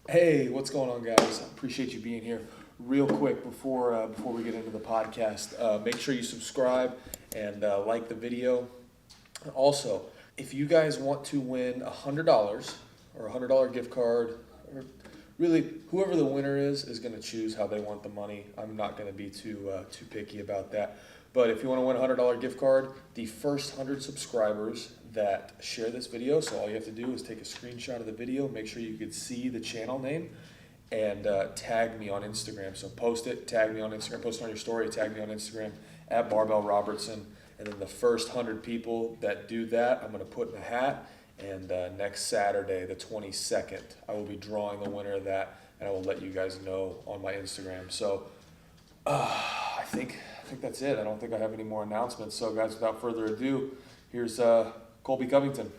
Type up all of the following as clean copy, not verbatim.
Hey, what's going on, guys? Appreciate you being here. Real quick before we get into the podcast, make sure you subscribe and like the video. Also, if you guys want to win $100 or $100 gift card, or really whoever the winner is going to choose how they want the money. I'm not going to be too picky about that. But if you want to win a $100 gift card, the first 100 subscribers that share this video, so all you have to do is take a screenshot of the video, make sure you can see the channel name, and tag me on Instagram. So post it, tag me on Instagram, post it on your story, tag me on Instagram at Barbell Robertson. And then the first 100 people that do that, I'm going to put in a hat. And next Saturday, the 22nd, I will be drawing the winner of that, and I will let you guys know on my Instagram. So I think that's it. I don't think I have any more announcements. So guys, without further ado, here's Colby Covington.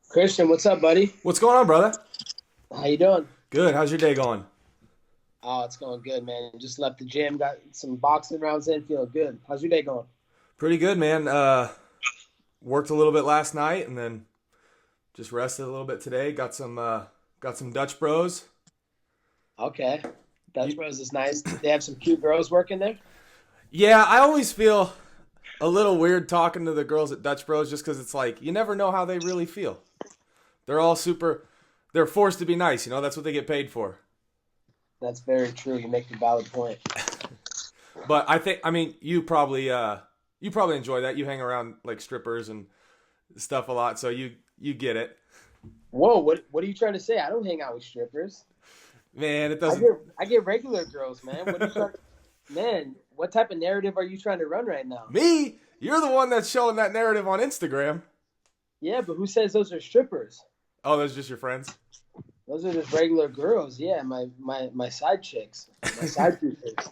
Christian, what's up, buddy? What's going on, brother? How you doing? Good. How's your day going? Oh, it's going good, man. Just left the gym, got some boxing rounds in, feeling good. How's your day going? Pretty good, man. Worked a little bit last night and then just rested a little bit today. Got some Dutch Bros. Okay. Dutch Bros is nice. They have some cute girls working there? Yeah, I always feel a little weird talking to the girls at Dutch Bros just because it's like you never know how they really feel. They're all they're forced to be nice, that's what they get paid for. That's very true. You make a valid point. But you probably enjoy that. You hang around like strippers and stuff a lot, so you get it. Whoa, what are you trying to say? I don't hang out with strippers. Man, it doesn't. I get regular girls, man. Man, what type of narrative are you trying to run right now? Me? You're the one that's showing that narrative on Instagram. Yeah, but who says those are strippers? Oh, those are just your friends? Those are just regular girls. Yeah, my side chicks. My side chicks.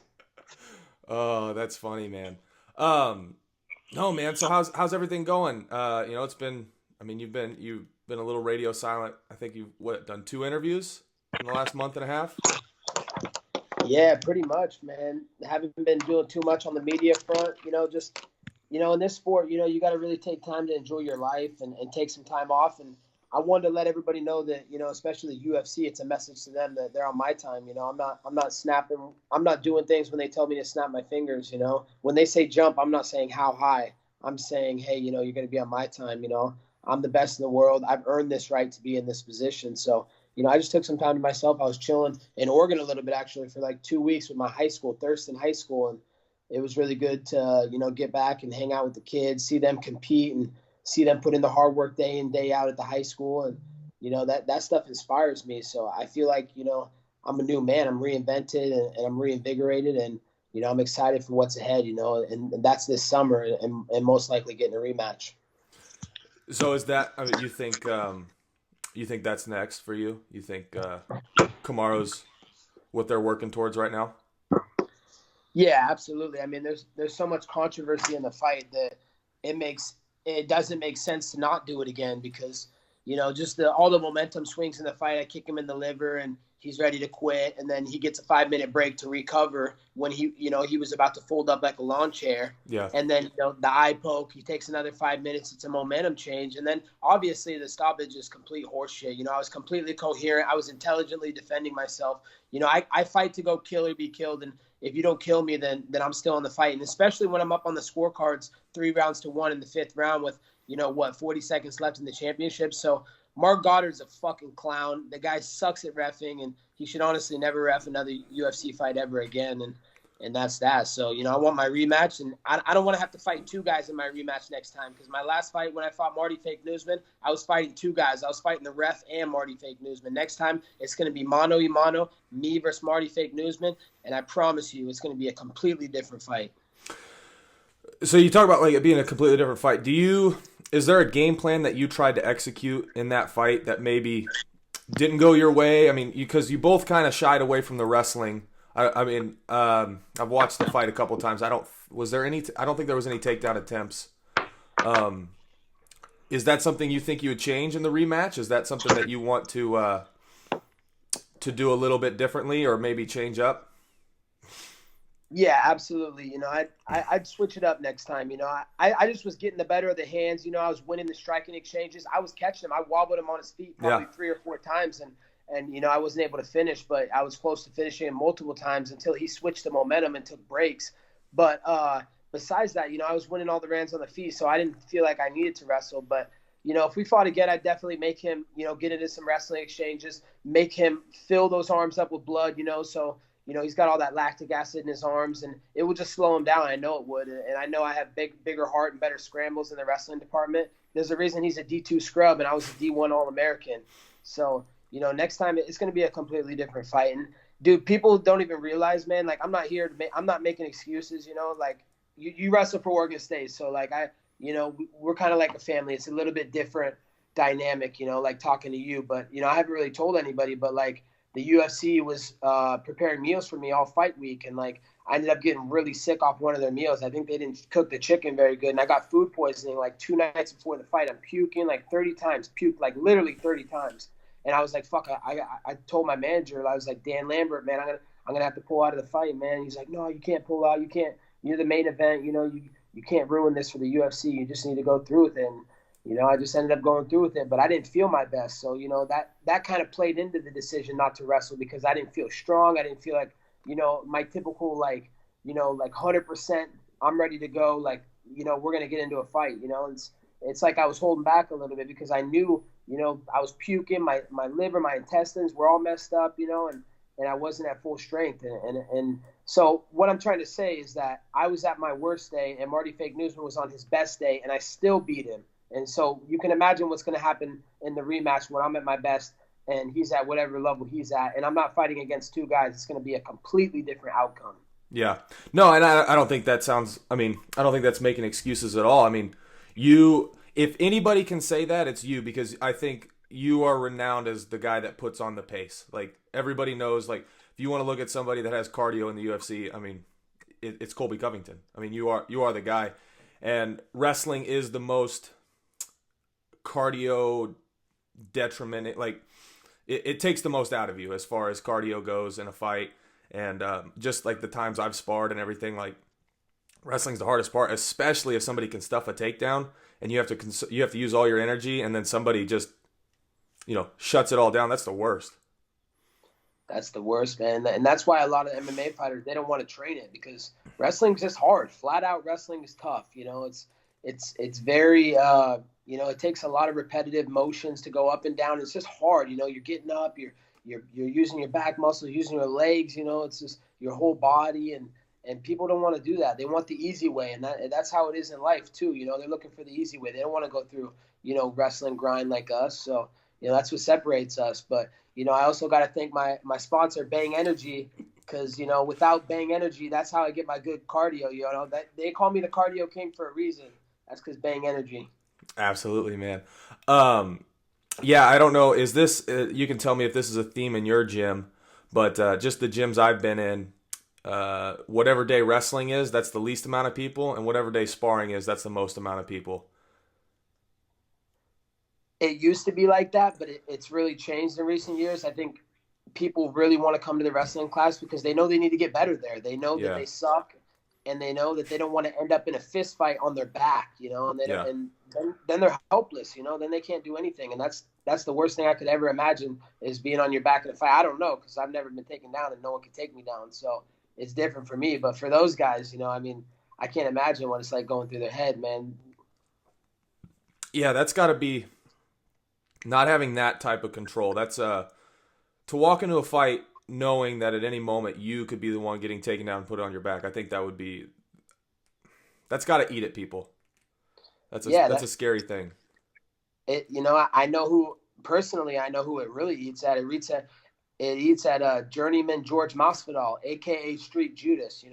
Oh, that's funny, man. No, man. So how's everything going? It's been. You've been a little radio silent. I think you've done 2 interviews in the last month and a half. Yeah, pretty much, man. Haven't been doing too much on the media front. In this sport, you got to really take time to enjoy your life and take some time off. And I wanted to let everybody know that, especially the UFC, it's a message to them that they're on my time. I'm not snapping. I'm not doing things when they tell me to snap my fingers. When they say jump, I'm not saying how high. I'm saying, hey, you're going to be on my time. I'm the best in the world. I've earned this right to be in this position. So, I just took some time to myself. I was chilling in Oregon a little bit, actually, for like 2 weeks with my high school, Thurston High School. And it was really good to, get back and hang out with the kids, see them compete and see them put in the hard work day in, day out at the high school. And, that stuff inspires me. So I feel like, I'm a new man. I'm reinvented and I'm reinvigorated. And, I'm excited for what's ahead, and that's this summer and most likely getting a rematch. So is that, you think that's next for you? You think Kamaru's what they're working towards right now? Yeah, absolutely. There's so much controversy in the fight that it doesn't make sense to not do it again because, just all the momentum swings in the fight. I kick him in the liver and he's ready to quit. And then he gets a 5-minute break to recover when he was about to fold up like a lawn chair. Yeah. And then, the eye poke, he takes another 5 minutes. It's a momentum change. And then obviously the stoppage is complete horseshit. I was completely coherent. I was intelligently defending myself. I fight to go kill or be killed. And if you don't kill me, then I'm still in the fight. And especially when I'm up on the scorecards, 3-1 in the 5th round with, 40 seconds left in the championship. So Mark Goddard's a fucking clown. The guy sucks at reffing, and he should honestly never ref another UFC fight ever again. And that's that. So, I want my rematch, and I don't want to have to fight 2 guys in my rematch next time because my last fight when I fought Marty Fake Newsman, I was fighting 2 guys. I was fighting the ref and Marty Fake Newsman. Next time, it's going to be mano a mano, me versus Marty Fake Newsman, and I promise you it's going to be a completely different fight. So you talk about like it being a completely different fight. Is there a game plan that you tried to execute in that fight that maybe didn't go your way? Because you both kind of shied away from the wrestling. I've watched the fight a couple times. I don't think there was any takedown attempts. Is that something you think you would change in the rematch? Is that something that you want to do a little bit differently or maybe change up? Yeah, absolutely. I'd switch it up next time. I just was getting the better of the hands. I was winning the striking exchanges. I was catching him. I wobbled him on his feet Yeah. probably 3 or 4 times, and I wasn't able to finish, but I was close to finishing him multiple times until he switched the momentum and took breaks. But besides that, I was winning all the rounds on the feet, so I didn't feel like I needed to wrestle. But if we fought again, I'd definitely make him, get into some wrestling exchanges, make him fill those arms up with blood, so he's got all that lactic acid in his arms, and it would just slow him down. I know it would, and I know I have bigger heart and better scrambles in the wrestling department. There's a reason he's a D2 scrub, and I was a D1 All-American. So, next time it's going to be a completely different fight. And dude, people don't even realize, man. Like, I'm not making excuses. Like you wrestle for Oregon State, so like we're kind of like a family. It's a little bit different dynamic, like talking to you, but I haven't really told anybody, but like the UFC was preparing meals for me all fight week, and like I ended up getting really sick off one of their meals. I think they didn't cook the chicken very good, and I got food poisoning like 2 nights before the fight. I'm puking like 30 times, like literally 30 times, and I was like, "Fuck!" I told my manager, I was like, "Dan Lambert, man, I'm gonna have to pull out of the fight, man." He's like, "No, you can't pull out. You can't. You're the main event. You can't ruin this for the UFC. You just need to go through with it." And I just ended up going through with it, but I didn't feel my best. So, that kind of played into the decision not to wrestle because I didn't feel strong. I didn't feel like, my typical, like 100%, I'm ready to go. Like, we're going to get into a fight, it's like I was holding back a little bit because I knew, I was puking, my liver, my intestines were all messed up, and I wasn't at full strength. And so what I'm trying to say is that I was at my worst day and Marty Fake Newsman was on his best day and I still beat him. And so you can imagine what's going to happen in the rematch when I'm at my best and he's at whatever level he's at. And I'm not fighting against two guys. It's going to be a completely different outcome. Yeah. No, and I don't think that sounds, I don't think that's making excuses at all. If anybody can say that, it's you, because I think you are renowned as the guy that puts on the pace. Like, everybody knows, like, if you want to look at somebody that has cardio in the UFC, it's Colby Covington. You are the guy. And wrestling is the most cardio detriment. Like, it takes the most out of you as far as cardio goes in a fight. And just like the times I've sparred and everything, like, wrestling's the hardest part, especially if somebody can stuff a takedown and you have to use all your energy, and then somebody just shuts it all down. That's the worst. That's the worst, man. And that's why a lot of MMA fighters, they don't want to train it because wrestling's just hard. Flat out wrestling is tough. It's very it takes a lot of repetitive motions to go up and down. It's just hard. You're getting up, you're using your back muscles, using your legs, it's just your whole body, and people don't want to do that. They want the easy way, and that's how it is in life too. They're looking for the easy way. They don't want to go through, wrestling grind like us. So, that's what separates us. But, I also got to thank my sponsor, Bang Energy, because, without Bang Energy, that's how I get my good cardio. That they call me the cardio king for a reason. That's because Bang Energy. Absolutely, man. Yeah, I don't know. Is this, you can tell me if this is a theme in your gym, but just the gyms I've been in, whatever day wrestling is, that's the least amount of people, and whatever day sparring is, that's the most amount of people. It used to be like that, but it's really changed in recent years. I think people really want to come to the wrestling class because they know they need to get better there. They know that they suck, and they know that they don't want to end up in a fist fight on their back, and they don't, and then they're helpless, then they can't do anything. And that's the worst thing I could ever imagine is being on your back in a fight. I don't know, because I've never been taken down and no one can take me down. So it's different for me. But for those guys, I can't imagine what it's like going through their head, man. Yeah, that's got to be not having that type of control. That's to walk into a fight knowing that at any moment you could be the one getting taken down and put on your back. I think that's got to eat at people. That's a scary thing. I know who it really eats at. It eats at Journeyman George Masvidal, aka Street Judas.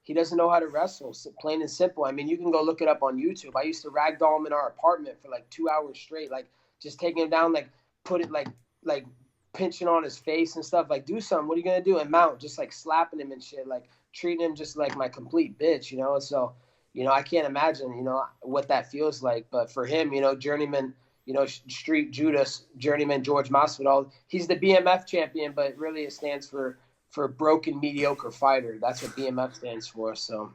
He doesn't know how to wrestle, plain and simple. You can go look it up on YouTube. I used to ragdoll him in our apartment for like 2 hours straight, like just taking him down, like put it like pinching on his face and stuff. Like, do something. What are you gonna do? And mount, just like slapping him and shit, like treating him just like my complete bitch. So I can't imagine what that feels like. But for him, Journeyman, Street Judas, Journeyman George Masvidal, he's the BMF champion, but really it stands for for broken mediocre fighter. That's what BMF stands for. So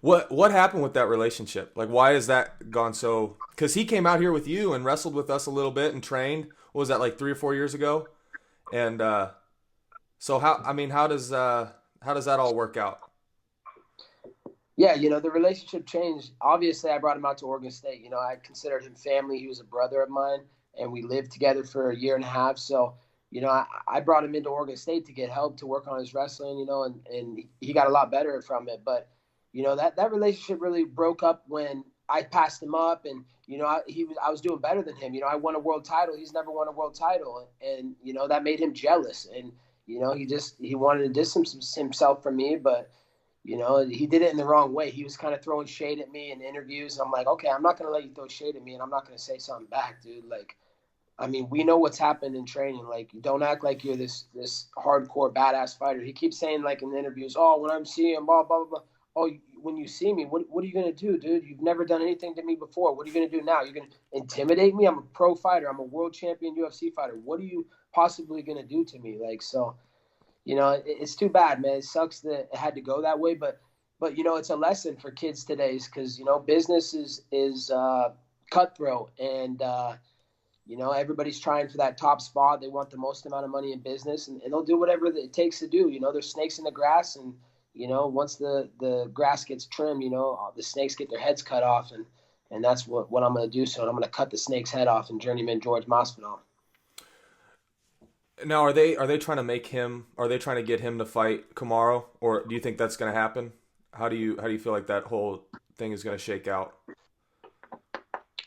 What happened with that relationship? Like, why has that gone so? Because he came out here with you and wrestled with us a little bit and trained. What was that, like 3 or 4 years ago? And so how? I mean, how does that all work out? yeah, the relationship changed. Obviously, I brought him out to Oregon State. I considered him family. He was a brother of mine, and we lived together for a year and a half. So, I brought him into Oregon State to get help to work on his wrestling, and he got a lot better from it. But, that relationship really broke up when I passed him up, and I was doing better than him. I won a world title. He's never won a world title, and that made him jealous, and he wanted to distance himself from me, but he did it in the wrong way. He was kind of throwing shade at me in interviews. I'm like, okay, I'm not going to let you throw shade at me, and I'm not going to say something back, dude. Like, I mean, we know what's happened in training. Like, don't act like you're this hardcore badass fighter. He keeps saying, like, in interviews, oh, when I'm seeing him, blah, blah, blah, blah. Oh, when you see me, what are you going to do, dude? You've never done anything to me before. What are you going to do now? You're going to intimidate me? I'm a pro fighter. I'm a world champion UFC fighter. What are you possibly going to do to me? Like, so – it's too bad, man. It sucks that it had to go that way, but it's a lesson for kids today because business is cutthroat, and everybody's trying for that top spot. They want the most amount of money in business, and they'll do whatever it takes to do. There's snakes in the grass, and once the grass gets trimmed, the snakes get their heads cut off, and that's what I'm going to do. So I'm going to cut the snake's head off in Journeyman George Masvidal. Now, are they trying to make him? Are they trying to get him to fight Kamaru, or do you think that's going to happen? How do you feel like that whole thing is going to shake out?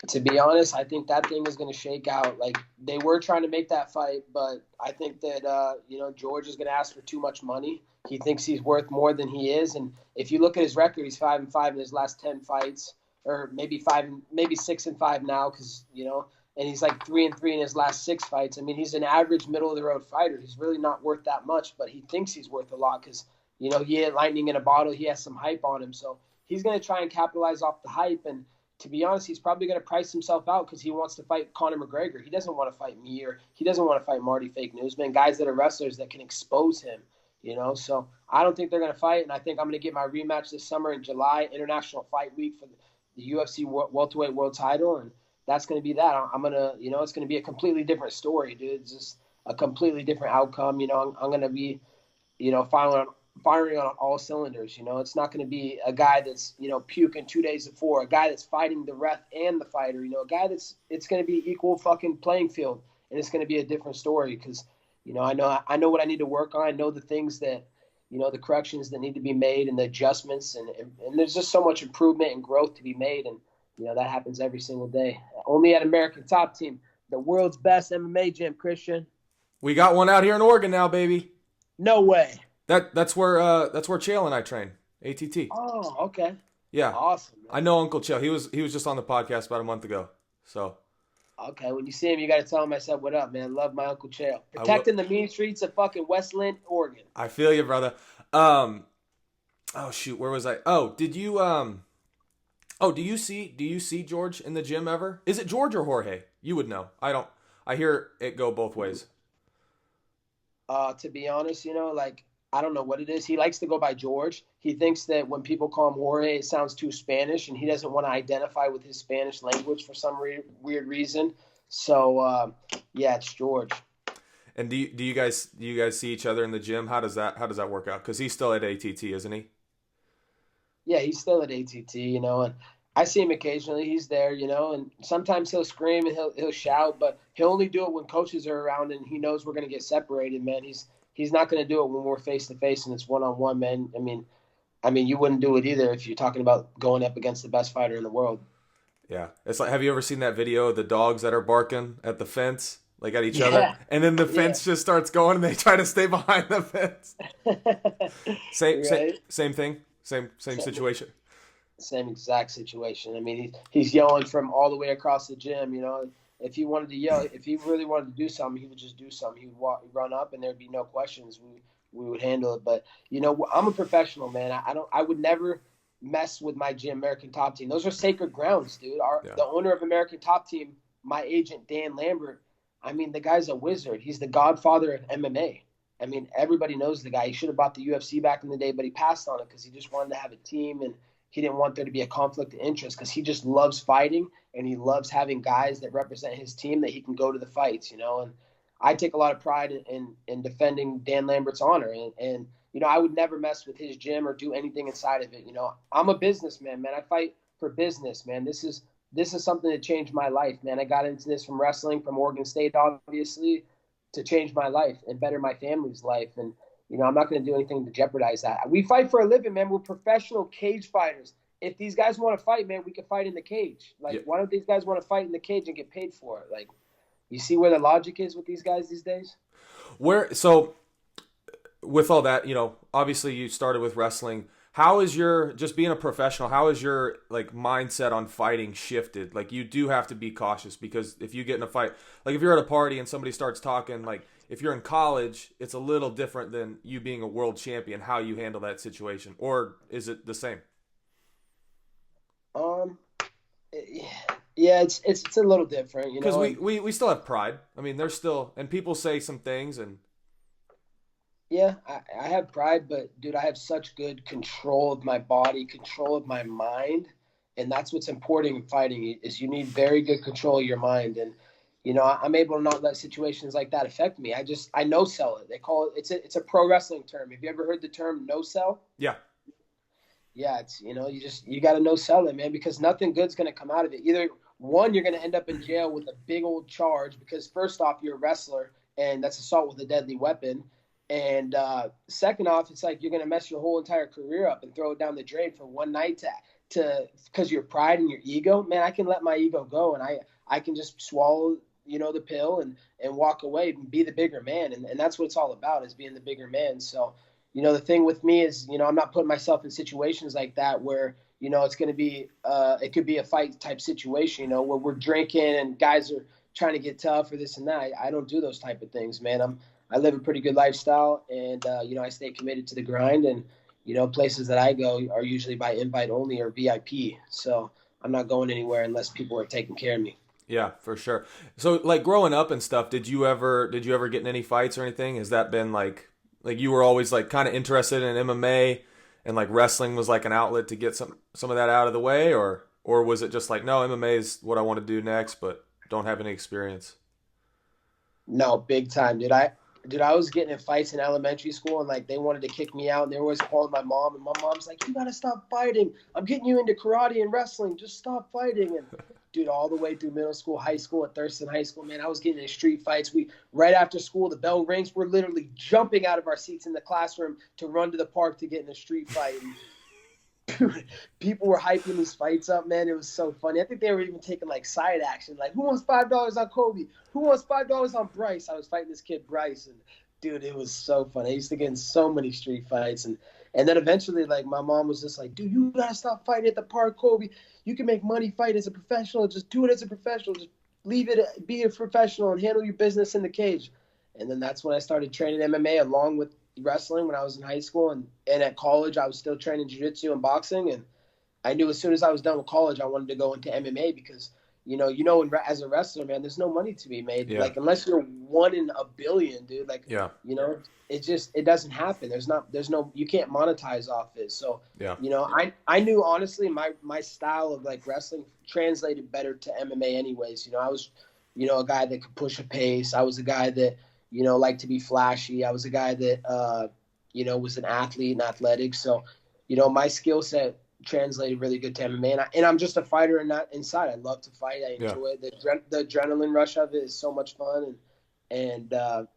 To be honest, I think that thing is going to shake out. Like, they were trying to make that fight, but I think that George is going to ask for too much money. He thinks he's worth more than he is, and if you look at his record, he's 5-5 in his last 10 fights, or maybe 6-5 now, because and he's like 3-3 in his last 6 fights. I mean, he's an average middle of the road fighter. He's really not worth that much, but he thinks he's worth a lot because, he had lightning in a bottle. He has some hype on him. So he's going to try and capitalize off the hype. And to be honest, he's probably going to price himself out because he wants to fight Conor McGregor. He doesn't want to fight me, or he doesn't want to fight Marty Fake Newsman, guys that are wrestlers that can expose him, So I don't think they're going to fight. And I think I'm going to get my rematch this summer in July, International Fight Week, for the UFC welterweight world title. And that's going to be that. I'm going to, it's going to be a completely different story, dude. It's just a completely different outcome. I'm going to be, firing on all cylinders. It's not going to be a guy that's, puking 2 days before, a guy that's fighting the ref and the fighter, a guy it's going to be equal fucking playing field. And it's going to be a different story because, I know what I need to work on. I know the things that, the corrections that need to be made and the adjustments. And there's just so much improvement and growth to be made. And, that happens every single day. Only at American Top Team, the world's best MMA gym, Christian. We got one out here in Oregon now, baby. No way. That's where Chael and I train. ATT. Oh, okay. Yeah. Awesome. Man. I know Uncle Chael. He was just on the podcast about a month ago. So. Okay, when you see him, you got to tell him I said, "What up, man? Love my Uncle Chael." Protecting the mean streets of fucking Westland, Oregon. I feel you, brother. Oh shoot, where was I? Oh, did you Oh, do you see George in the gym ever? Is it George or Jorge? You would know. I don't. I hear it go both ways. To be honest, I don't know what it is. He likes to go by George. He thinks that when people call him Jorge, it sounds too Spanish, and he doesn't want to identify with his Spanish language for some weird reason. So, yeah, it's George. And do you guys see each other in the gym? How does that work out? Because he's still at ATT, isn't he? Yeah, he's still at ATT, and I see him occasionally. He's there, and sometimes he'll scream and he'll shout, but he'll only do it when coaches are around and he knows we're going to get separated, man. He's not going to do it when we're face to face and it's one-on-one, man. I mean, you wouldn't do it either if you're talking about going up against the best fighter in the world. Yeah, it's like, have you ever seen that video of the dogs that are barking at the fence, like at each other, and then the fence just starts going and they try to stay behind the fence? Same thing. Same situation. Same exact situation. I mean, he's yelling from all the way across the gym. If he wanted to yell, if he really wanted to do something, he would just do something. He would run up, and there'd be no questions. We would handle it. But I'm a professional, man. I would never mess with my gym, American Top Team. Those are sacred grounds, dude. The owner of American Top Team, my agent Dan Lambert. I mean, the guy's a wizard. He's the godfather of MMA. I mean, everybody knows the guy. He should have bought the UFC back in the day, but he passed on it because he just wanted to have a team and he didn't want there to be a conflict of interest because he just loves fighting and he loves having guys that represent his team that he can go to the fights, you know. And I take a lot of pride in defending Dan Lambert's honor. And, you know, I would never mess with his gym or do anything inside of it. You know, I'm a businessman, man. I fight for business, man. This is something that changed my life, man. I got into this from wrestling, from Oregon State, obviously, to change my life and better my family's life. And, you know, I'm not going to do anything to jeopardize that. We fight for a living, man. We're professional cage fighters. If these guys want to fight, man, we can fight in the cage. Like, Yeah. why don't these guys want to fight in the cage and get paid for it? Like, you see where the logic is with these guys these days? So with all that, you know, obviously you started with wrestling. How is your, just being a professional, how is your like mindset on fighting shifted? Like, you do have to be cautious because if you get in a fight, like if you're at a party and somebody starts talking, like if you're in college, it's a little different than you being a world champion, how you handle that situation, or is it the same? Yeah, it's a little different, you Because know. we still have pride. I mean, there's still, and people say some things, and Yeah, I have pride, but dude, I have such good control of my body, control of my mind, and that's what's important in fighting is you need very good control of your mind. And you know, I'm able to not let situations like that affect me. I no sell it. They call it it's a pro wrestling term. Have you ever heard the term no sell? yeah, Yeah, it's you know, you got to no sell it, man, because nothing good's going to come out of it. Either one, you're going to end up in jail with a big old charge because first off, you're a wrestler and that's assault with a deadly weapon. And second off, it's like you're going to mess your whole entire career up and throw it down the drain for one night to because your pride and your ego. Man, I can let my ego go and I can just swallow, you know, the pill and walk away and be the bigger man. And that's what it's all about, is being the bigger man. So, you know, the thing with me is, you know, I'm not putting myself in situations like that where, you know, it's going to be it could be a fight type situation, you know, where we're drinking and guys are trying to get tough or this and that. I don't do those type of things, man. I live a pretty good lifestyle, and you know, I stay committed to the grind. And you know, places that I go are usually by invite only or VIP. So I'm not going anywhere unless people are taking care of me. yeah, for sure. So like growing up and stuff, did you ever get in any fights or anything? Has that been like you were always like kind of interested in MMA and like wrestling was like an outlet to get some of that out of the way, or was it just like, no, MMA is what I want to do next, but don't have any experience? No, big time, dude. I was getting in fights in elementary school, and like they wanted to kick me out, and they were always calling my mom, and my mom's like, "You gotta stop fighting. I'm getting you into karate and wrestling. Just stop fighting." And dude, all the way through middle school, high school, at Thurston High School, man, I was getting in street fights. We right after school, the bell rings, we're literally jumping out of our seats in the classroom to run to the park to get in a street fight. And dude, people were hyping these fights up, man. It was so funny. I think they were even taking like side action, like who wants $5 on Kobe? Who wants $5 on Bryce? I was fighting this kid Bryce, and dude, it was so fun. I used to get in so many street fights, and then eventually, like my mom was just like, dude, you gotta stop fighting at the park, Kobe. You can make money fight as a professional. Just do it as a professional. Just leave it, be a professional, and handle your business in the cage. And then that's when I started training MMA along with wrestling when I was in high school, and at college I was still training jiu-jitsu and boxing. And I knew as soon as I was done with college I wanted to go into MMA because as a wrestler, man, there's no money to be made. Yeah, Like unless you're one in a billion, dude. Like yeah, you know, it doesn't happen. There's no you can't monetize off it. So yeah, you know, I knew honestly my style of like wrestling translated better to MMA anyways. You know, I was, you know, a guy that could push a pace. I was a guy that, you know, liked to be flashy. I was a guy that you know, was an athlete and athletic. So, you know, my skill set translated really good to MMA. And I'm just a fighter in that inside. I love to fight. I yeah. enjoy it. The adrenaline rush of it is so much fun. And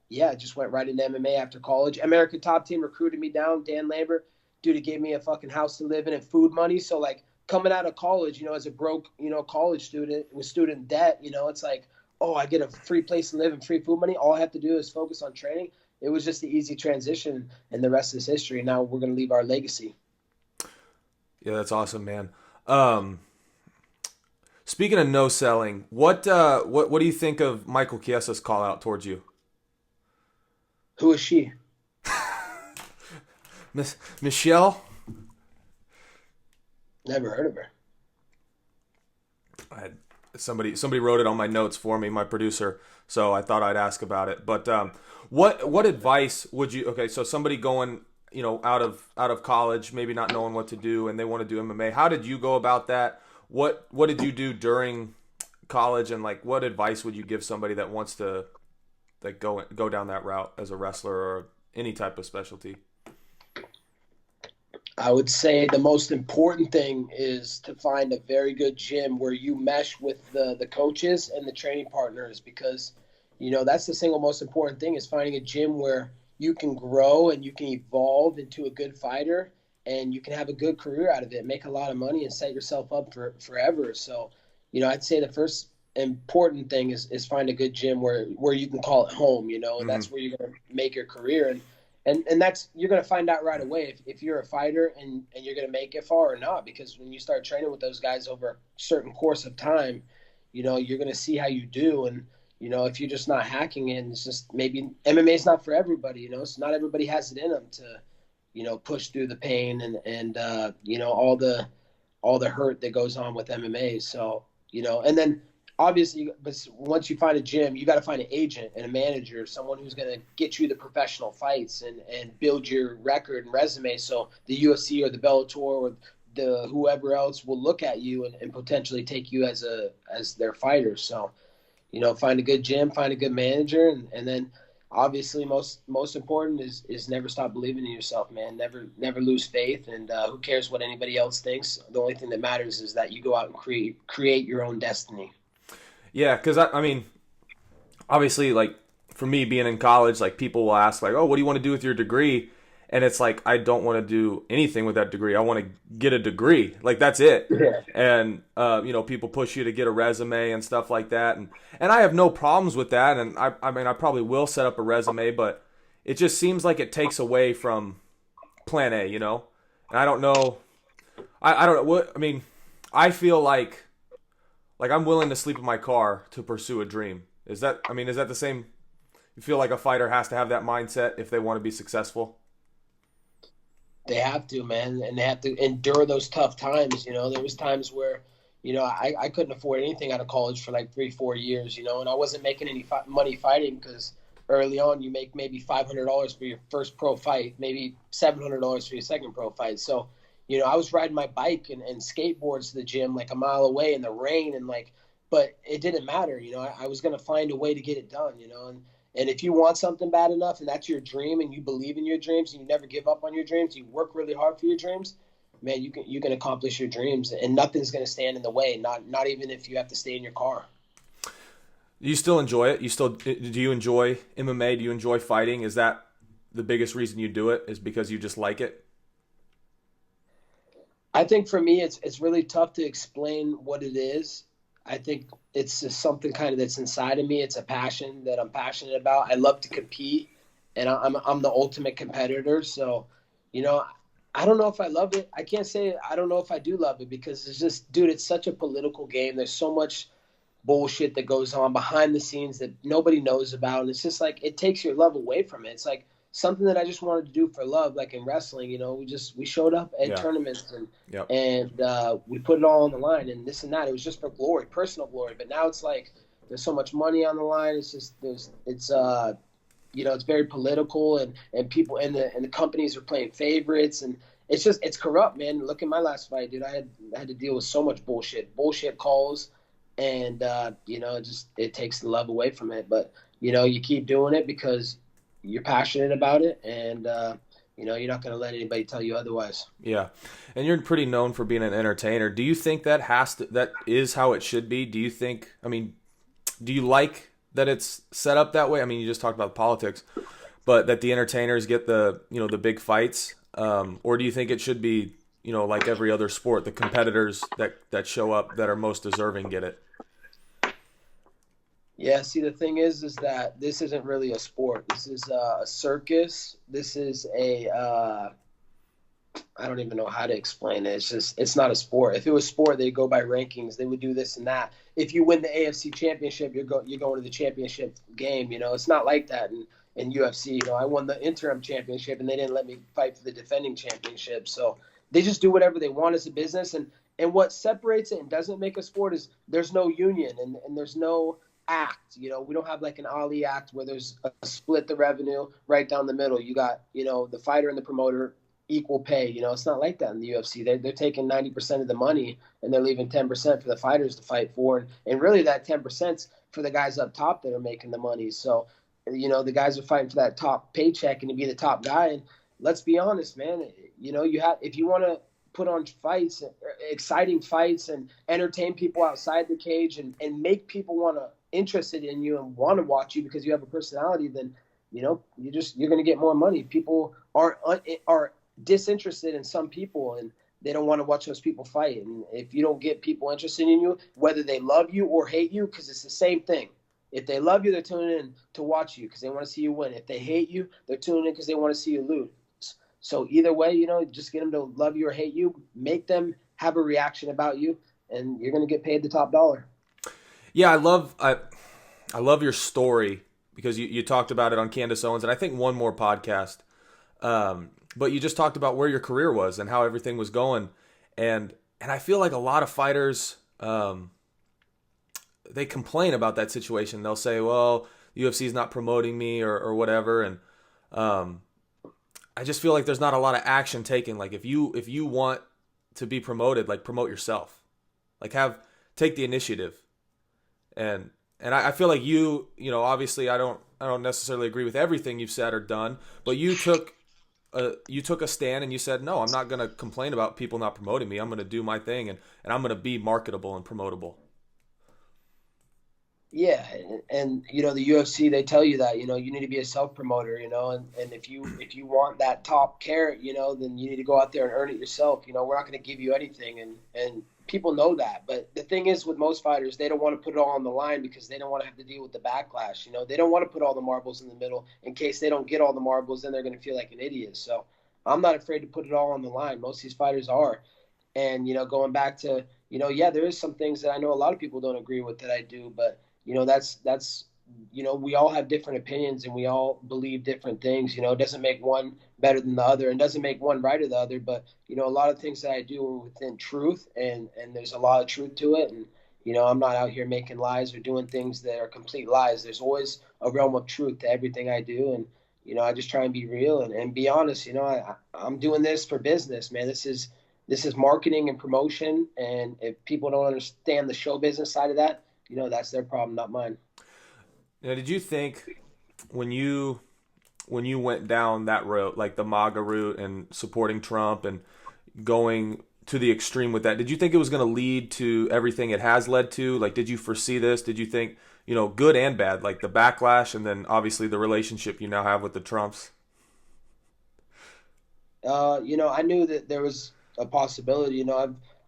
yeah, I just went right into MMA after college. American Top Team recruited me down. Dan Lambert, dude, he gave me a fucking house to live in and food money. So like coming out of college, you know, as a broke, you know, college student with student debt, you know, it's like, oh, I get a free place to live and free food money. All I have to do is focus on training. It was just the easy transition, and the rest is history. Now we're going to leave our legacy. Yeah, that's awesome, man. Um, Speaking of no selling, what do you think of Michael Chiesa's call out towards you? Who is she? Michelle? Never heard of her. somebody wrote it on my notes for me, my producer. So I thought I'd ask about it. But what advice would you? Okay, so somebody going, out of college, maybe not knowing what to do, and they want to do MMA. How did you go about that? What did you do during college, and like what advice would you give somebody that wants to like go down that route as a wrestler or any type of specialty? I would say the most important thing is to find a very good gym where you mesh with the coaches and the training partners, because, that's the single most important thing, is finding a gym where you can grow and you can evolve into a good fighter and you can have a good career out of it, make a lot of money and set yourself up for forever. So, I'd say the first important thing is find a good gym where you can call it home, and that's where you're going to make your career. And that's, you're going to find out right away if you're a fighter and you're going to make it far or not, because when you start training with those guys over a certain course of time, you're going to see how you do. And, if you're just not hacking it, it's just maybe MMA is not for everybody, so not everybody has it in them to, push through the pain and all the hurt that goes on with MMA. So, and then obviously, but once you find a gym, you got to find an agent and a manager, someone who's going to get you the professional fights and build your record and resume. So the UFC or the Bellator or the whoever else will look at you and potentially take you as their fighter. So, find a good gym, find a good manager, and then obviously most important is never stop believing in yourself, man. Never lose faith, and who cares what anybody else thinks? The only thing that matters is that you go out and create your own destiny. Yeah, because I mean, obviously, like for me being in college, like people will ask, like, "Oh, what do you want to do with your degree?" And it's like, I don't want to do anything with that degree. I want to get a degree, like that's it. Yeah. And people push you to get a resume and stuff like that, and I have no problems with that. And I mean, I probably will set up a resume, but it just seems like it takes away from Plan A, And I don't know. I don't know what I mean. I feel like I'm willing to sleep in my car to pursue a dream. Is that the same? You feel like a fighter has to have that mindset if they want to be successful? They have to, man, and they have to endure those tough times. There was times where, I couldn't afford anything out of college for like 3-4 years, and I wasn't making any money fighting, because early on you make maybe $500 for your first pro fight, maybe $700 for your second pro fight. So, I was riding my bike and skateboards to the gym like a mile away in the rain, and but it didn't matter. I was going to find a way to get it done, and if you want something bad enough and that's your dream and you believe in your dreams and you never give up on your dreams, you work really hard for your dreams, man, you can accomplish your dreams, and nothing's going to stand in the way. Not even if you have to stay in your car. You still enjoy it? Do you enjoy MMA? Do you enjoy fighting? Is that the biggest reason you do it, is because you just like it? I think for me, it's really tough to explain what it is. I think it's just something kind of that's inside of me. It's a passion that I'm passionate about. I love to compete, and I'm the ultimate competitor. So, I don't know if I love it. I can't say I don't know if I do love it, because it's just, dude, it's such a political game. There's so much bullshit that goes on behind the scenes that nobody knows about, and it's just like it takes your love away from it. It's like something that I just wanted to do for love, like in wrestling. We showed up at tournaments and we put it all on the line and this and that. It was just for glory, personal glory. But now it's like there's so much money on the line. It's just it's very political, and people and the companies are playing favorites, and it's corrupt, man. Look at my last fight, dude. I had to deal with so much bullshit calls, and it takes the love away from it. But you keep doing it because you're passionate about it, and you're not going to let anybody tell you otherwise. Yeah, and you're pretty known for being an entertainer. Do you think that is how it should be? Do you like that it's set up that way? I mean, you just talked about politics, but that the entertainers get the the big fights, or do you think it should be like every other sport, the competitors that show up that are most deserving get it? Yeah, see, the thing is that this isn't really a sport. This is a circus. This is I don't even know how to explain it. It's not a sport. If it was sport, they'd go by rankings. They would do this and that. If you win the AFC championship, you're going to the championship game. It's not like that in UFC. I won the interim championship, and they didn't let me fight for the defending championship. So they just do whatever they want as a business. And And what separates it and doesn't make a sport is there's no union and there's no act. We don't have like an Ali act where there's a split the revenue right down the middle. You got, the fighter and the promoter equal pay. It's not like that in the UFC. They're taking 90% of the money and they're leaving 10% for the fighters to fight for. And really that 10% for the guys up top that are making the money. So, the guys are fighting for that top paycheck and to be the top guy. And let's be honest, man, if you want to put on fights, exciting fights, and entertain people outside the cage and make people want to interested in you and want to watch you because you have a personality, then, you're going to get more money. People are disinterested in some people and they don't want to watch those people fight. And if you don't get people interested in you, whether they love you or hate you, because it's the same thing. If they love you, they're tuning in to watch you because they want to see you win. If they hate you, they're tuning in because they want to see you lose. So either way, just get them to love you or hate you, make them have a reaction about you, and you're going to get paid the top dollar. Yeah, I love your story because you talked about it on Candace Owens, and I think one more podcast. But you just talked about where your career was and how everything was going, and I feel like a lot of fighters, they complain about that situation. They'll say, "Well, the UFC is not promoting me," or whatever, and I just feel like there's not a lot of action taken. Like if you want to be promoted, like promote yourself, like take the initiative, and I feel like obviously I don't necessarily agree with everything you've said or done, but you took a stand and you said, no, I'm not going to complain about people not promoting me. I'm going to do my thing and I'm going to be marketable and promotable. Yeah, and the UFC, they tell you that you need to be a self promoter, and if you want that top carrot, then you need to go out there and earn it yourself. We're not going to give you anything, and people know that. But the thing is, with most fighters, they don't want to put it all on the line because they don't want to have to deal with the backlash. They don't want to put all the marbles in the middle in case they don't get all the marbles, then they're going to feel like an idiot. So I'm not afraid to put it all on the line. Most of these fighters are, and going back to yeah, there is some things that I know a lot of people don't agree with that I do, but that's we all have different opinions and we all believe different things. It doesn't make one better than the other and doesn't make one right or the other. But, a lot of things that I do are within truth and there's a lot of truth to it. And, I'm not out here making lies or doing things that are complete lies. There's always a realm of truth to everything I do. And, I just try and be real and be honest. I'm doing this for business, man. This is marketing and promotion. And if people don't understand the show business side of that, that's their problem, not mine. Now, did you think when you went down that route, like the MAGA route and supporting Trump and going to the extreme with that, did you think it was going to lead to everything it has led to? Like, did you foresee this? Did you think, good and bad, like the backlash and then obviously the relationship you now have with the Trumps? I knew that there was a possibility.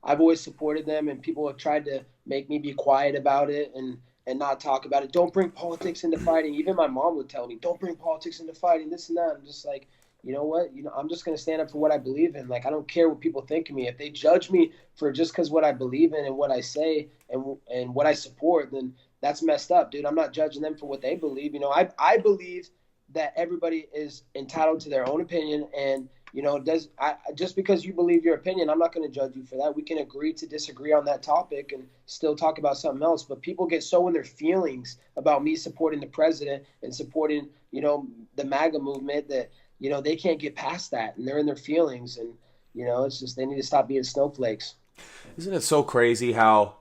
I've always supported them, and people have tried to make me be quiet about it and not talk about it. Don't bring politics into fighting. Even my mom would tell me, don't bring politics into fighting, this and that. I'm just like, you know what? I'm just going to stand up for what I believe in. Like, I don't care what people think of me. If they judge me for just because what I believe in and what I say and what I support, then that's messed up, dude. I'm not judging them for what they believe. I believe that everybody is entitled to their own opinion and just because you believe your opinion, I'm not going to judge you for that. We can agree to disagree on that topic and still talk about something else. But people get so in their feelings about me supporting the president and supporting, the MAGA movement that, they can't get past that. And they're in their feelings. And, it's just they need to stop being snowflakes. Isn't it so crazy how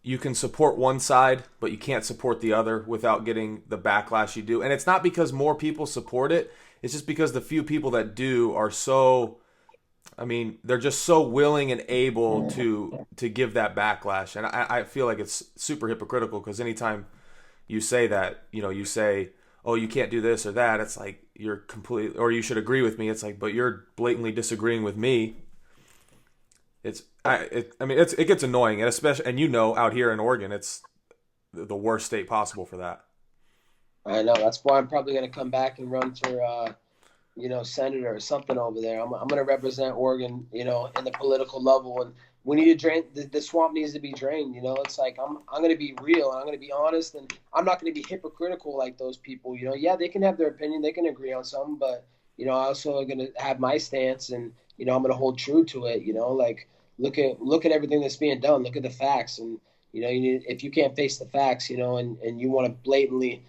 you can support one side, but you can't support the other without getting the backlash you do? And it's not because more people support it. It's just because the few people that do are they're just so willing and able to give that backlash. And I feel like it's super hypocritical because anytime you say that, you say, oh, you can't do this or that, it's like you're completely, or you should agree with me. It's like, but you're blatantly disagreeing with me. It gets annoying, and especially, out here in Oregon, it's the worst state possible for that. I know. That's why I'm probably going to come back and run for, senator or something over there. I'm going to represent Oregon, in the political level. And we need to drain, the swamp needs to be drained. It's like, I'm going to be real and I'm going to be honest and I'm not going to be hypocritical like those people. Yeah, they can have their opinion. They can agree on something, but, I also am going to have my stance and, I'm going to hold true to it, look at everything that's being done. Look at the facts, and if you can't face the facts, and you want to blatantly,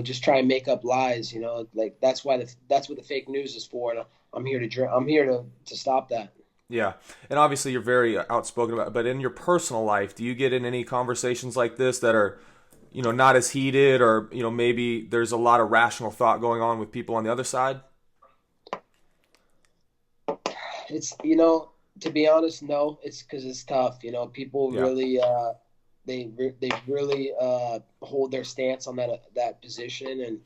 just try and make up lies, like that's what the fake news is for. And I'm here to stop that. Yeah, and obviously you're very outspoken about it, but in your personal life, do you get in any conversations like this that are, not as heated, or, maybe there's a lot of rational thought going on with people on the other side? It's to be honest, no. It's because it's tough. People Yeah. really they really hold their stance on that position, and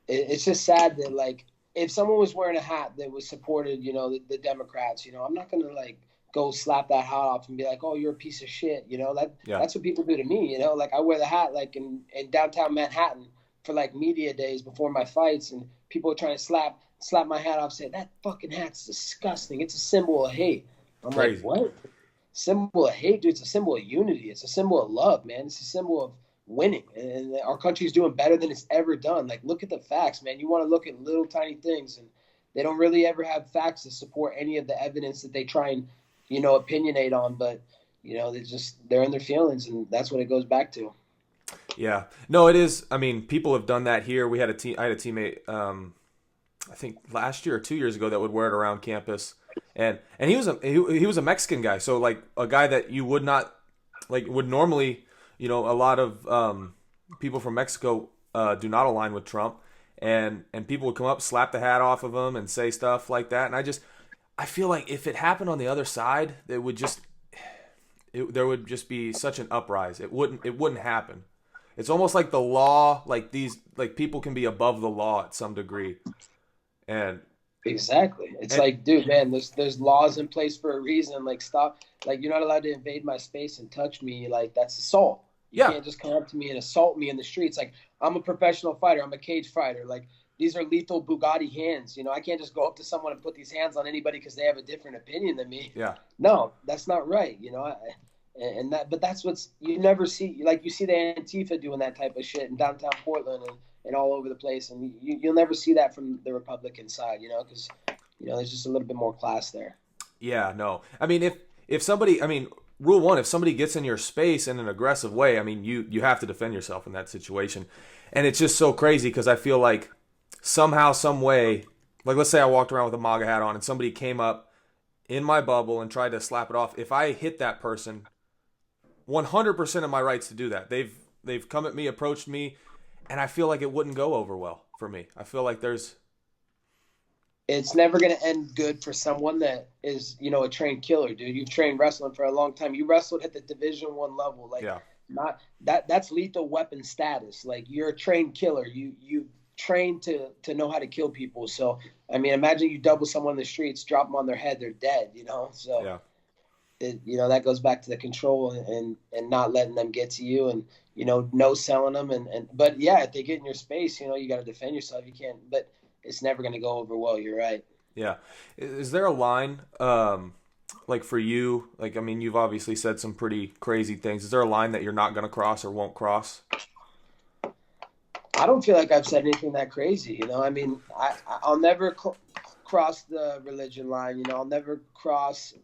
it's just sad that, like, if someone was wearing a hat that was supported, the Democrats, I'm not gonna like go slap that hat off and be like, oh, you're a piece of shit. Yeah. That's what people do to me. Like I wear the hat like in downtown Manhattan for like media days before my fights, and people are trying to slap my hat off, say that fucking hat's disgusting. It's a symbol of hate. I'm like, Crazy. what? Symbol of hate, dude. It's a symbol of unity. It's a symbol of love, man. It's a symbol of winning, and our country's doing better than it's ever done. Like, look at the facts, man. You want to look at little tiny things, and they don't really ever have facts to support any of the evidence that they try and opinionate on. But they're in their feelings, and that's what it goes back to. Yeah. No, it is. I mean, people have done that here. I had a teammate, I think last year or 2 years ago, that would wear it around campus, and he was a Mexican guy, so like a guy that you would not like would normally, a lot of people from Mexico do not align with Trump, and people would come up, slap the hat off of him, and say stuff like that, and I feel like if it happened on the other side, there would just be such an uprise. It wouldn't happen. It's almost like the law, like people can be above the law at some degree. And Exactly. It's like, dude, man, there's laws in place for a reason. Like, stop. Like, you're not allowed to invade my space and touch me. Like, that's assault. You can't just come up to me and assault me in the streets. Like, I'm a professional fighter. I'm a cage fighter. Like, these are lethal Bugatti hands. I can't just go up to someone and put these hands on anybody because they have a different opinion than me. yeah, No, that's not right. But that's you never see. Like, you see the Antifa doing that type of shit in downtown Portland and all over the place, and you'll never see that from the Republican side, because there's just a little bit more class there. yeah, no. I mean, if somebody, I mean, rule one, if somebody gets in your space in an aggressive way, I mean, you have to defend yourself in that situation. And it's just so crazy because I feel like somehow, some way, like let's say I walked around with a MAGA hat on and somebody came up in my bubble and tried to slap it off. If I hit that person, 100% of my rights to do that. They've come at me, approached me, and I feel like it wouldn't go over well for me. I feel like it's never going to end good for someone that is, a trained killer, dude. You've trained wrestling for a long time. You wrestled at the Division I level. Like, yeah. Not that's lethal weapon status. Like, you're a trained killer. You trained to know how to kill people. So, I mean, imagine you double someone in the streets, drop them on their head, they're dead, So, yeah. That goes back to the control and not letting them get to you, and no selling them, but yeah, if they get in your space, you got to defend yourself. You can't, but it's never going to go over well. You're right. Yeah. Is there a line, like for you, like, I mean, you've obviously said some pretty crazy things. Is there a line that you're not going to cross or won't cross? I don't feel like I've said anything that crazy. I mean, I'll never cross the religion line. I'll never cross,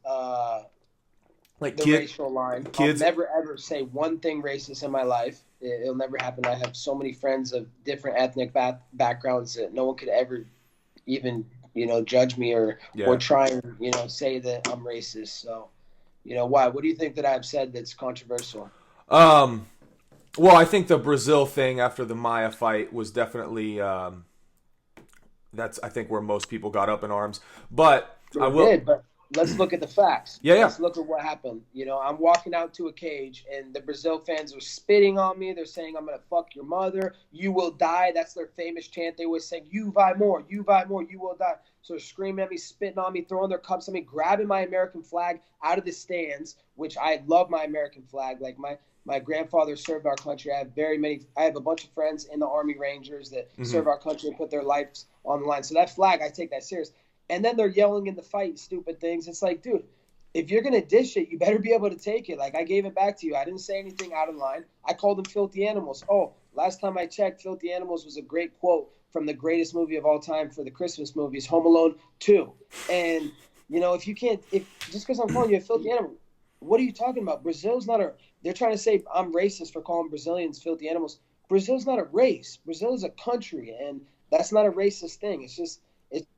Like the racial line. Kids, I'll never ever say one thing racist in my life. It'll never happen. I have so many friends of different ethnic backgrounds that no one could ever even judge me or try and say that I'm racist. So why? What do you think that I've said that's controversial? Well, I think the Brazil thing after the Maya fight was definitely that's I think where most people got up in arms. But But let's look at the facts. Yeah. Let's look at what happened. I'm walking out to a cage, and the Brazil fans are spitting on me. They're saying, I'm going to fuck your mother. You will die. That's their famous chant. They always saying, you vai more, you will die. So they're screaming at me, spitting on me, throwing their cups at me, grabbing my American flag out of the stands, which I love my American flag. Like, my grandfather served our country. I have a bunch of friends in the Army Rangers that serve our country and put their lives on the line. So that flag, I take that serious. And then they're yelling in the fight stupid things. It's like, dude, if you're going to dish it, you better be able to take it. Like, I gave it back to you. I didn't say anything out of line. I called them filthy animals. Oh, last time I checked, filthy animals was a great quote from the greatest movie of all time for the Christmas movies, Home Alone 2. And if you can't, if just because I'm calling you a filthy animal, what are you talking about? Brazil's not a. They're trying to say I'm racist for calling Brazilians filthy animals. Brazil's not a race. Brazil is a country, and that's not a racist thing. It's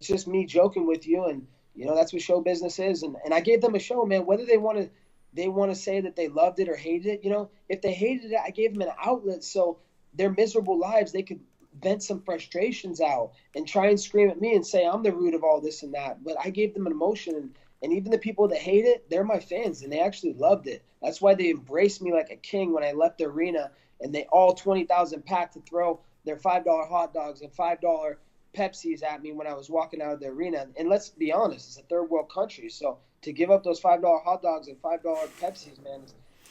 just me joking with you, and that's what show business is. And I gave them a show, man. Whether they want to say that they loved it or hated it, if they hated it, I gave them an outlet so their miserable lives they could vent some frustrations out and try and scream at me and say I'm the root of all this and that. But I gave them an emotion, and even the people that hate it, they're my fans, and they actually loved it. That's why they embraced me like a king when I left the arena, and they all 20,000 packed to throw their $5 hot dogs and $5 Pepsis at me when I was walking out of the arena. And let's be honest, it's a third world country, so to give up those $5 hot dogs and $5 Pepsis, man,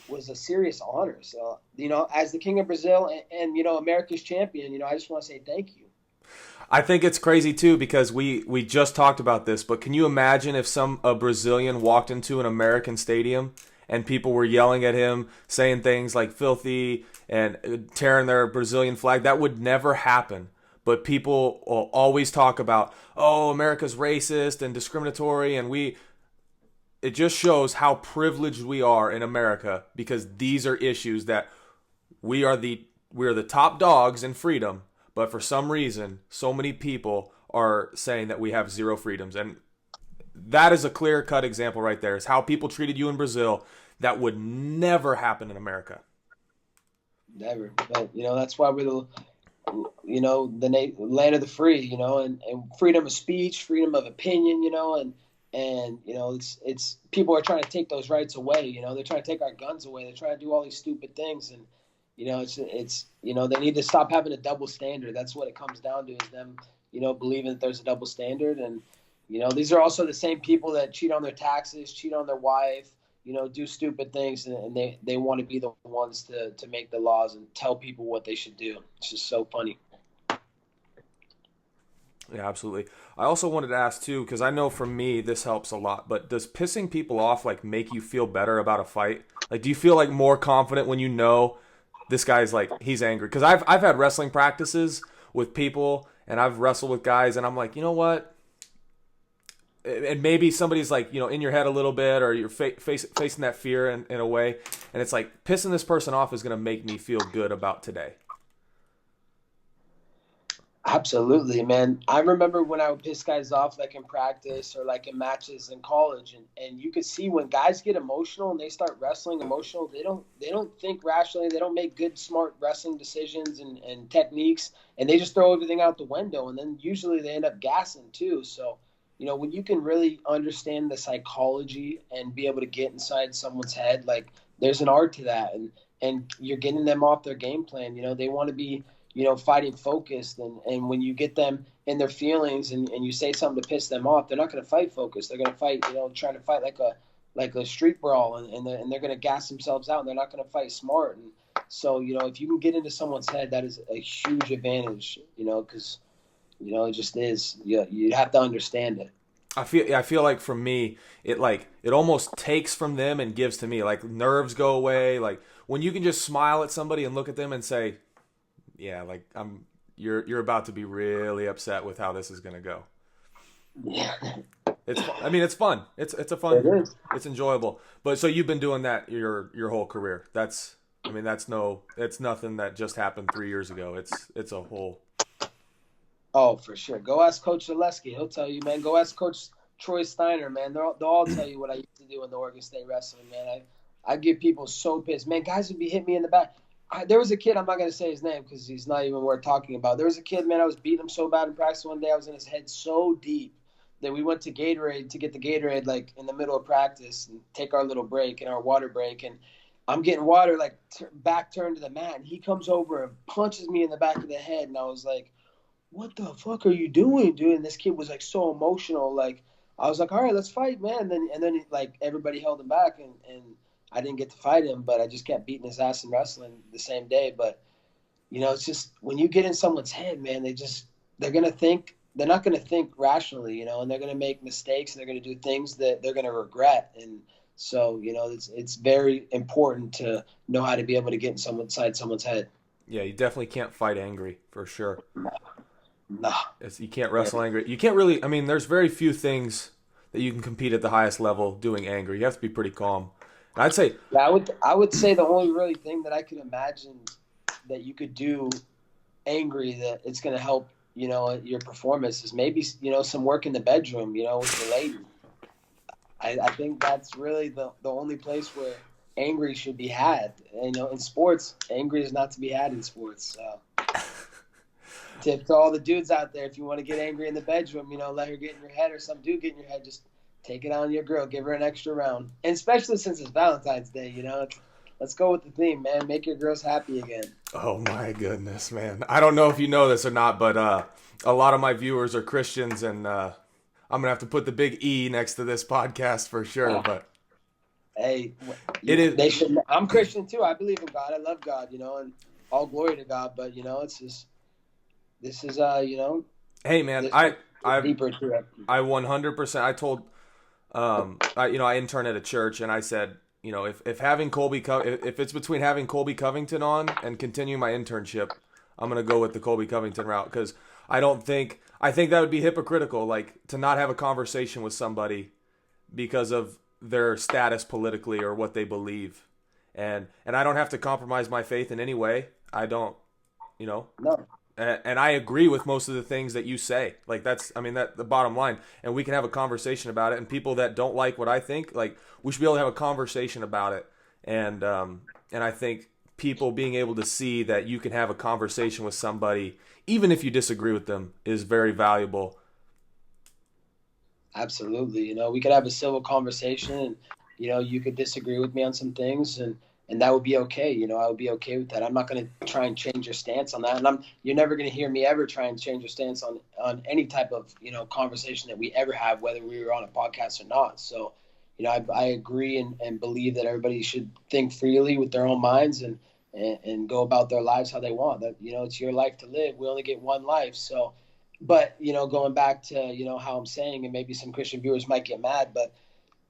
was a serious honor. So, as the king of Brazil and America's champion, I just want to say thank you. I think it's crazy too because we just talked about this, but can you imagine if a Brazilian walked into an American stadium and people were yelling at him, saying things like filthy and tearing their Brazilian flag? That would never happen. But people will always talk about, oh, America's racist and discriminatory, and it just shows how privileged we are in America because these are issues that we are the top dogs in freedom. But for some reason, so many people are saying that we have zero freedoms. And that is a clear-cut example right there. Is how people treated you in Brazil. That would never happen in America. Never. But, that's why we're the land of the free, and freedom of speech, freedom of opinion, and it's people are trying to take those rights away. They're trying to take our guns away. They're trying to do all these stupid things. And, it's they need to stop having a double standard. That's what it comes down to, is them, believing that there's a double standard. And, these are also the same people that cheat on their taxes, cheat on their wife, do stupid things. And they want to be the ones to make the laws and tell people what they should do. It's just so funny. Yeah, absolutely. I also wanted to ask too, because I know for me this helps a lot, but does pissing people off make you feel better about a fight? Like, do you feel more confident when this guy's he's angry? Because I've had wrestling practices with people and I've wrestled with guys and I'm like, you know what? And maybe somebody's in your head a little bit, or you're facing that fear in a way, and it's pissing this person off is going to make me feel good about today. Absolutely, man. I remember when I would piss guys off, in practice or in matches in college, and you could see when guys get emotional and they start wrestling emotional, they don't think rationally, they don't make good, smart wrestling decisions and techniques, and they just throw everything out the window, and then usually they end up gassing too. So, when you can really understand the psychology and be able to get inside someone's head, there's an art to that, and you're getting them off their game plan. They want to be fighting focused, and when you get them in their feelings and you say something to piss them off, they're not going to fight focused. They're going to fight, trying to fight like a street brawl, and they're going to gas themselves out, and they're not going to fight smart. And so, if you can get into someone's head, that is a huge advantage, because, it just is. You have to understand it. I feel like for me, it almost takes from them and gives to me. Nerves go away. When you can just smile at somebody and look at them and say, yeah, you're about to be really upset with how this is going to go. Yeah. It's fun. It's a fun. It is. It's enjoyable. But so you've been doing that your whole career. It's nothing that just happened 3 years ago. It's a whole. Oh, for sure. Go ask Coach Zaleski. He'll tell you, man. Go ask Coach Troy Steiner, man. They'll all tell you what I used to do in the Oregon State wrestling, man. I get people so pissed. Man, guys would be hitting me in the back. There was a kid, I'm not going to say his name because he's not even worth talking about. There was a kid, man, I was beating him so bad in practice one day. I was in his head so deep that we went to Gatorade to get the Gatorade, in the middle of practice and take our little break and our water break. And I'm getting water, back turned to the mat. And he comes over and punches me in the back of the head. And I was like, what the fuck are you doing, dude? And this kid was so emotional. I was like, all right, let's fight, man. And then everybody held him back, and I didn't get to fight him, but I just kept beating his ass in wrestling the same day. But it's just when you get in someone's head, man, they're gonna think. They're not gonna think rationally, and they're gonna make mistakes, and they're gonna do things that they're gonna regret. And so it's very important to know how to be able to get inside someone's head. Yeah, you definitely can't fight angry for sure. Nah. You can't wrestle angry. You can't really. There's very few things that you can compete at the highest level doing anger. You have to be pretty calm. And I'd say, Yeah, I would say the only really thing that I could imagine that you could do angry that it's going to help, your performance is maybe, some work in the bedroom, with your lady. I think that's really the only place where angry should be had. And, in sports, angry is not to be had in sports. So tip to all the dudes out there, if you want to get angry in the bedroom, let her get in your head or some dude get in your head, just take it on your girl, give her an extra round. And especially since it's Valentine's Day, let's go with the theme, man. Make your girls happy again. oh my goodness, man. I don't know if you know this or not, but a lot of my viewers are Christians, and I'm going to have to put the big E next to this podcast for sure. But Hey, it is. they should. I'm Christian too. I believe in God. I love God, and all glory to God. But it's just this is Hey, man, this I deeper to it. I 100%. I told I intern at a church, and I said, if having if it's between having Colby Covington on and continuing my internship, I'm gonna go with the Colby Covington route, because I think that would be hypocritical, like to not have a conversation with somebody because of their status politically or what they believe, and I don't have to compromise my faith in any way. I don't, No, and I agree with most of the things that you say. Like that's the bottom line. And we can have a conversation about it. And people that don't like what I think, like we should be able to have a conversation about it. And I think people being able to see that you can have a conversation with somebody, even if you disagree with them, is very valuable. absolutely. We could have a civil conversation, and you could disagree with me on some things, and that would be okay. I would be okay with that. I'm not going to try and change your stance on that. And you're never going to hear me ever try and change your stance on any type of, conversation that we ever have, whether we were on a podcast or not. So, I agree and believe that everybody should think freely with their own minds and go about their lives how they want. That, it's your life to live. We only get one life. So, but, going back to, how I'm saying, and maybe some Christian viewers might get mad, but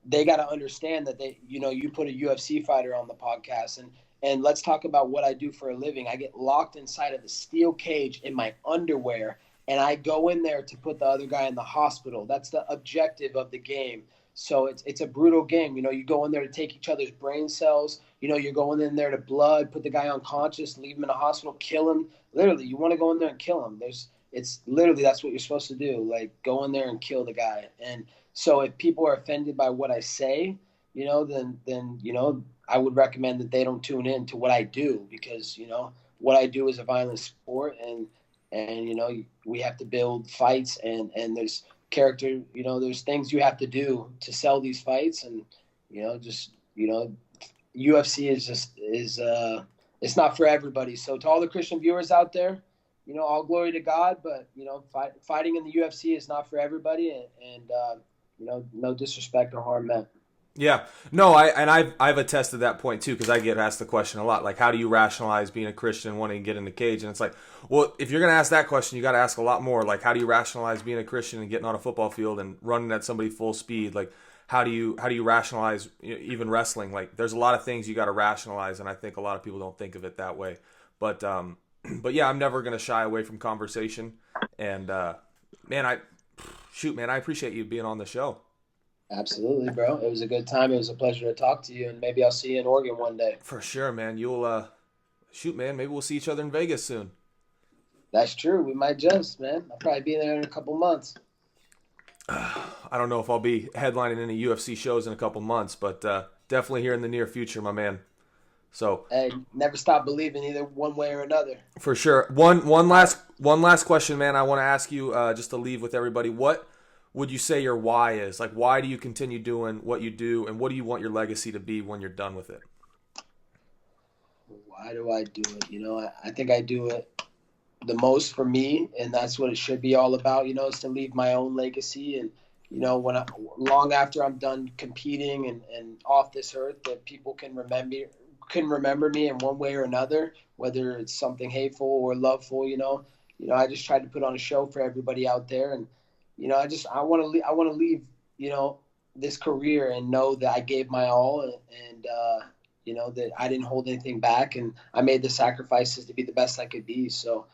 they got to understand that you put a UFC fighter on the podcast, and let's talk about what I do for a living. I get locked inside of the steel cage in my underwear, and I go in there to put the other guy in the hospital. That's the objective of the game. So it's a brutal game. You go in there to take each other's brain cells. You're going in there to blood, put the guy unconscious, leave him in a hospital, kill him. Literally, you want to go in there and kill him. It's literally, that's what you're supposed to do. Like, go in there and kill the guy. And so if people are offended by what I say, then I would recommend that they don't tune in to what I do, because, what I do is a violent sport, and we have to build fights, and there's character, there's things you have to do to sell these fights, and, UFC is it's not for everybody. So to all the Christian viewers out there, all glory to God, but, fighting in the UFC is not for everybody, and no disrespect or harm meant. Yeah, no, I've attested that point too, because I get asked the question a lot, like how do you rationalize being a Christian and wanting to get in the cage? And it's like, well, if you're gonna ask that question, you got to ask a lot more. Like, how do you rationalize being a Christian and getting on a football field and running at somebody full speed? Like, how do you rationalize even wrestling? Like, there's a lot of things you got to rationalize, and I think a lot of people don't think of it that way. But yeah, I'm never gonna shy away from conversation. And man, I appreciate you being on the show. Absolutely, bro. It was a good time. It was a pleasure to talk to you, and maybe I'll see you in Oregon one day. For sure, man. You'll man. Maybe we'll see each other in Vegas soon. That's true. We might just, man. I'll probably be there in a couple months. I don't know if I'll be headlining any UFC shows in a couple months, but definitely here in the near future, my man. So, hey, never stop believing, either one way or another. For sure. One last question, man. I want to ask you just to leave with everybody. What would you say your why is? Like, why do you continue doing what you do, and what do you want your legacy to be when you're done with it? Why do I do it? I think I do it the most for me, and that's what it should be all about, is to leave my own legacy. And, long after I'm done competing and off this earth, that people can remember me in one way or another, whether it's something hateful or loveful. I just tried to put on a show for everybody out there, and I want to leave this career and know that I gave my all, and that I didn't hold anything back, and I made the sacrifices to be the best I could be. So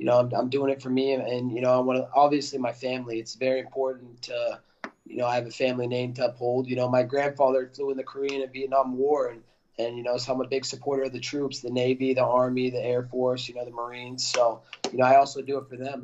I'm doing it for me, and I want to, obviously, my family. It's very important to I have a family name to uphold. My grandfather flew in the Korean and Vietnam War, and so I'm a big supporter of the troops, the Navy, the Army, the Air Force, the Marines. So, I also do it for them.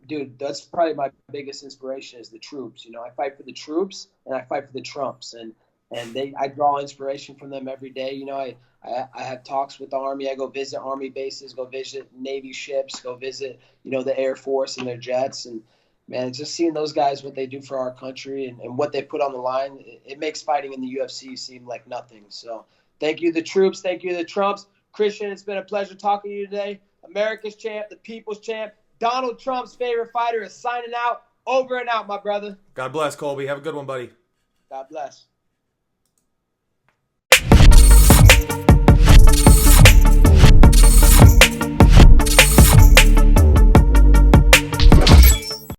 Dude, that's probably my biggest inspiration is the troops. I fight for the troops and I fight for the Trumps, and I draw inspiration from them every day. I have talks with the Army. I go visit Army bases, go visit Navy ships, go visit, the Air Force and their jets. And, man, just seeing those guys, what they do for our country and what they put on the line, it makes fighting in the UFC seem like nothing. So thank you, the troops. Thank you, the Trumps. Christian, it's been a pleasure talking to you today. America's champ, the people's champ, Donald Trump's favorite fighter is signing out. Over and out, my brother. God bless, Colby. Have a good one, buddy. God bless.